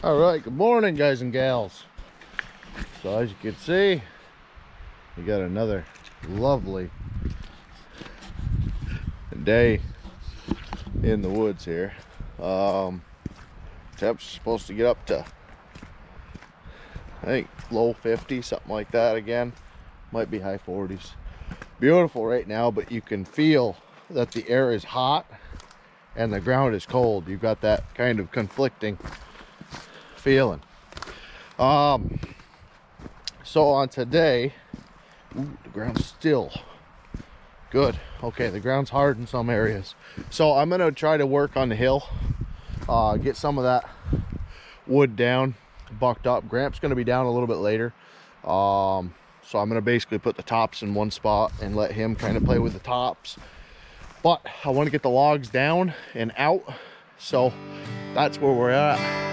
All right, good morning, guys and gals. So as you can see, we got another lovely day in the woods here. Temps supposed to get up to, I think, low 50, something like that again. Might be high 40s. Beautiful right now, but you can feel that the air is hot and the ground is cold. You've got that kind of conflicting feeling. So on today, the ground's still good. Okay, the ground's hard in some areas. So I'm gonna try to work on the hill, get some of that wood down, bucked up. Gramps gonna be down a little bit later. So I'm gonna basically put the tops in one spot and let him kind of play with the tops. But I want to get the logs down and out. So that's where we're at.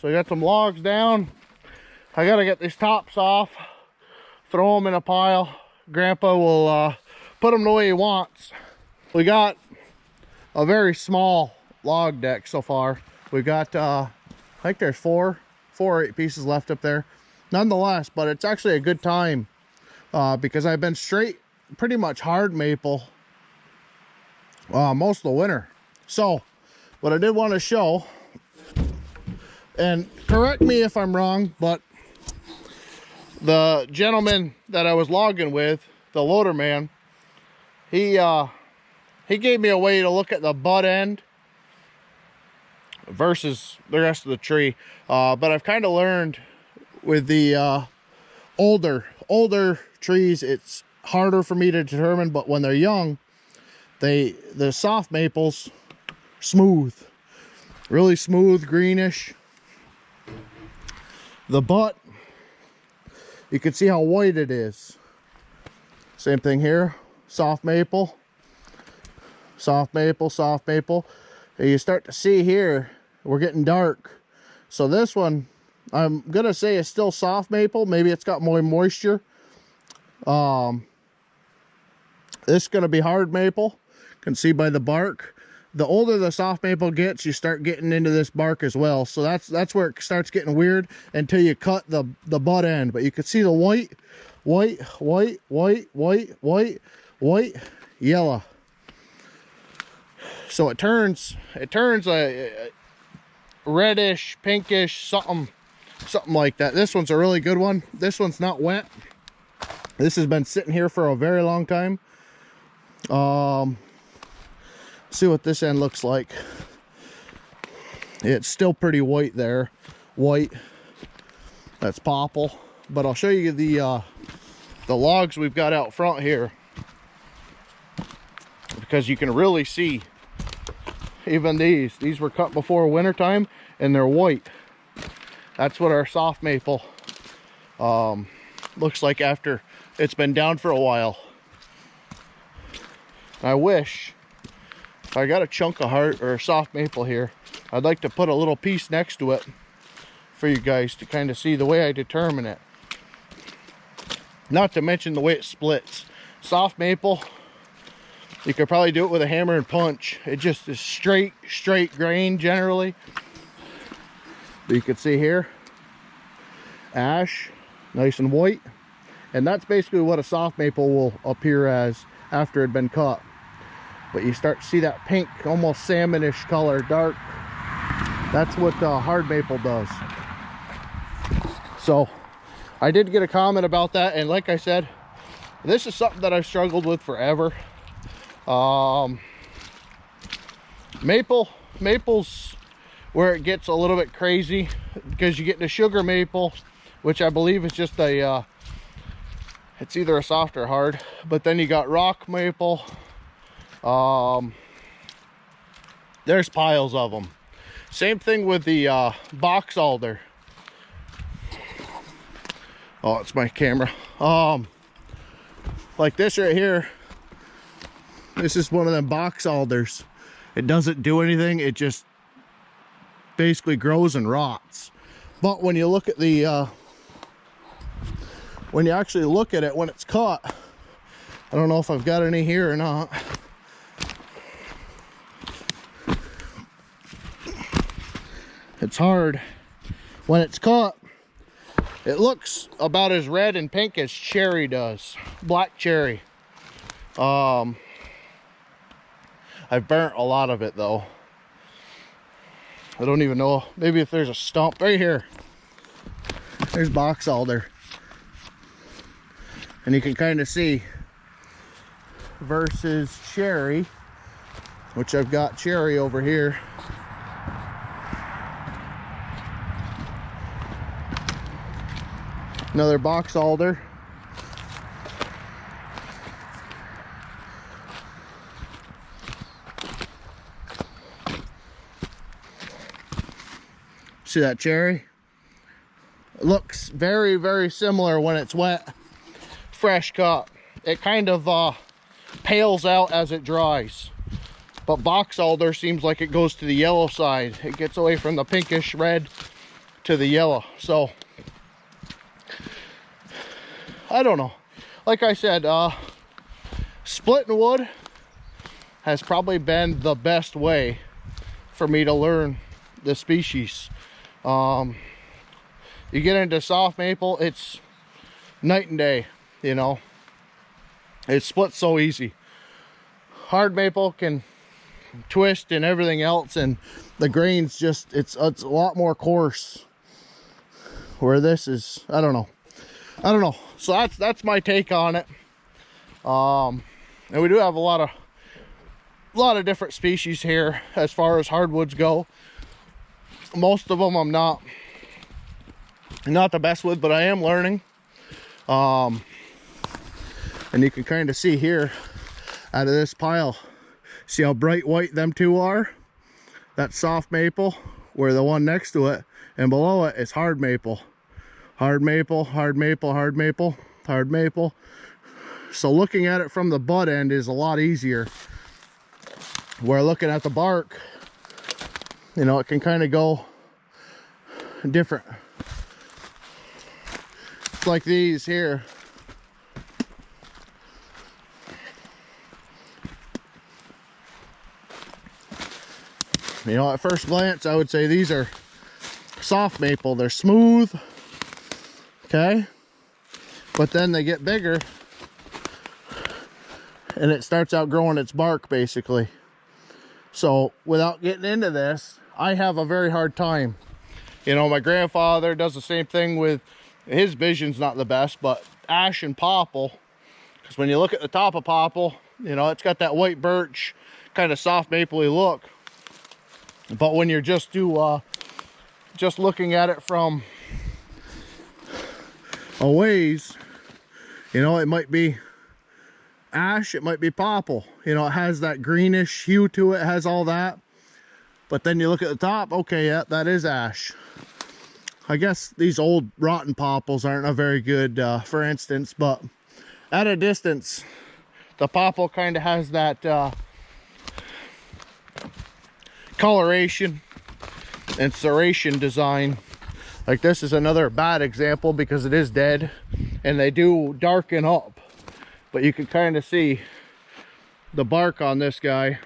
So I got some logs down. I gotta get these tops off, throw them in a pile. Grandpa will put them the way he wants. We got a very small log deck so far. We got I think there's four or 8 pieces left up there. Nonetheless, but it's actually a good time because I've been straight pretty much hard maple most of the winter. So what I did want to show, and correct me if I'm wrong, but the gentleman that I was logging with, the loader man, he gave me a way to look at the butt end versus the rest of the tree. But I've kind of learned with the older trees, it's harder for me to determine, but when they're young, the soft maples, smooth, really smooth, greenish. The butt, you can see how white it is. Same thing here, soft maple, soft maple, soft maple. And you start to see here, we're getting dark. So this one, I'm gonna say is still soft maple. Maybe it's got more moisture. This is gonna be hard maple. You can see by the bark. The older the soft maple gets, you start getting into this bark as well. So that's where it starts getting weird until you cut the butt end. But you can see the white, yellow. So it turns a reddish, pinkish, something like that. This one's a really good one. This one's not wet. This has been sitting here for a very long time. See what this end looks like. It's still pretty white there. White. That's popple. But I'll show you the logs we've got out front here, because you can really see even these were cut before wintertime and they're white. That's what our soft maple looks like after it's been down for a while. I wish, if I got a chunk of hard or soft maple here, I'd like to put a little piece next to it for you guys to kind of see the way I determine it. Not to mention the way it splits. Soft maple, you could probably do it with a hammer and punch. It just is straight grain generally. But you can see here, ash, nice and white. And that's basically what a soft maple will appear as after it had been cut. But you start to see that pink, almost salmonish color, dark. That's what hard maple does. So I did get a comment about that, and like I said, this is something that I've struggled with forever. Maple's where it gets a little bit crazy, because you get into sugar maple, which I believe is just a it's either a soft or hard. But then you got rock maple. There's piles of them. Same thing with the box alder. Oh, it's my camera. Like this right here, this is one of them box alders. It doesn't do anything, it just basically grows and rots. But when you look at the when you actually look at it when it's cut, I don't know if I've got any here or not. It's hard. When it's cut, it looks about as red and pink as cherry does. Black cherry. I've burnt a lot of it though. I don't even know. Maybe if there's a stump right here. There's box alder. And you can kind of see versus cherry, which I've got cherry over here. Another box alder. See that cherry? It looks very, very similar when it's wet, fresh cut. It kind of pales out as it dries. But box alder seems like it goes to the yellow side. It gets away from the pinkish red to the yellow. So I don't know. Like I said, splitting wood has probably been the best way for me to learn the species. You get into soft maple, it's night and day, you know. It splits so easy. Hard maple can twist and everything else, and the grain's just, it's a lot more coarse. Where this is, I don't know. So that's my take on it. And we do have a lot of different species here as far as hardwoods go. Most of them I'm not the best with, but I am learning. And you can kind of see here out of this pile, see how bright white them two are? That's soft maple, where the one next to it and below it is hard maple. Hard maple, hard maple, hard maple, hard maple. So looking at it from the butt end is a lot easier. Where looking at the bark, you know, it can kind of go different. It's like these here. You know, at first glance, I would say these are soft maple. They're smooth, okay? But then they get bigger and it starts outgrowing its bark, basically. So without getting into this, I have a very hard time. You know, my grandfather does the same thing with, his vision's not the best, but ash and popple. Because when you look at the top of popple, you know, it's got that white birch, kind of soft mapley look. But when you're just looking at it from a ways, you know, it might be ash, it might be popple. You know, it has that greenish hue to it, has all that. But then you look at the top, okay, yeah, that is ash. I guess these old rotten popples aren't a very good, for instance, but at a distance, the popple kind of has that coloration and serration design. Like this is another bad example because it is dead and they do darken up, but you can kind of see the bark on this guy.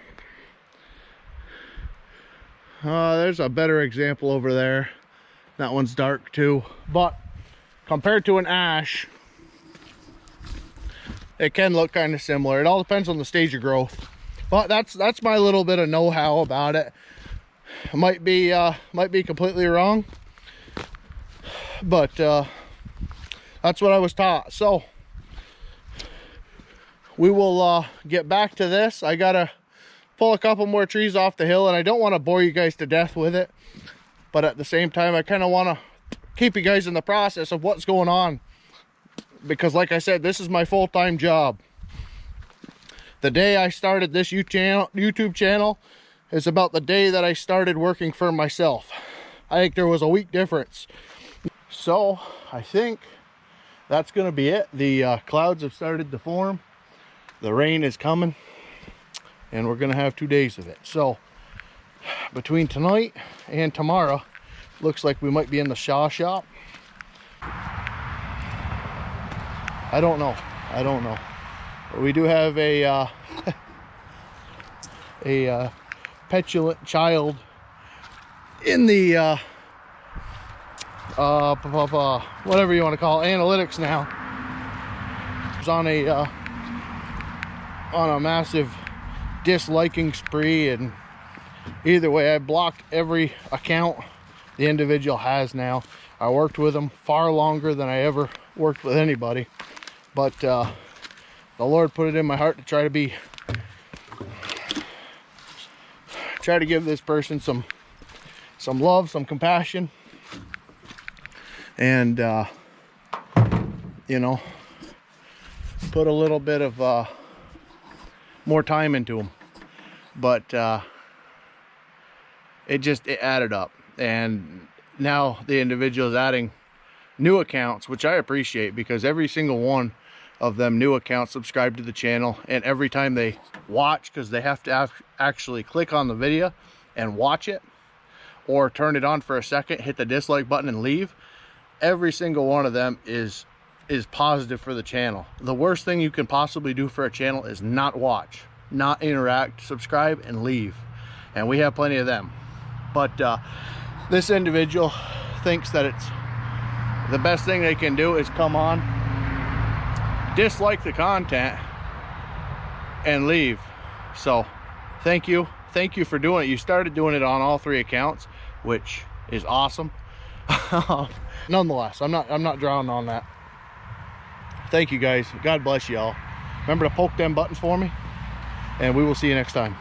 There's a better example over there. That one's dark too, but compared to an ash, it can look kind of similar. It all depends on the stage of growth. But that's my little bit of know-how about it. It might be completely wrong, but that's what I was taught. So we will get back to this. I gotta pull a couple more trees off the hill, and I don't want to bore you guys to death with it, but at the same time I kind of want to keep you guys in the process of what's going on, because like I said, this is my full-time job. The day I started this YouTube channel is about the day that I started working for myself. I think there was a week difference. So I think that's gonna be it. The clouds have started to form. The rain is coming and we're gonna have 2 days of it. So between tonight and tomorrow, looks like we might be in the Shaw shop. I don't know. But we do have a petulant child in the whatever you want to call it, analytics now. It's on a massive disliking spree, and either way I blocked every account the individual has now. I worked with him far longer than I ever worked with anybody, but the Lord put it in my heart to try to give this person some love, some compassion, and you know, put a little bit of more time into them. But it added up, and now the individual is adding new accounts, which I appreciate, because every single one of them new accounts subscribe to the channel, and every time they watch, because they have to actually click on the video and watch it, or turn it on for a second, hit the dislike button and leave, every single one of them is positive for the channel. The worst thing you can possibly do for a channel is not watch, not interact, subscribe and leave. And we have plenty of them. But this individual thinks that it's the best thing they can do is come on, dislike the content and leave. So thank you for doing it. You started doing it on all 3 accounts, which is awesome. Nonetheless, I'm not drawing on that. Thank you guys. God bless y'all. Remember to poke them buttons for me, and we will see you next time.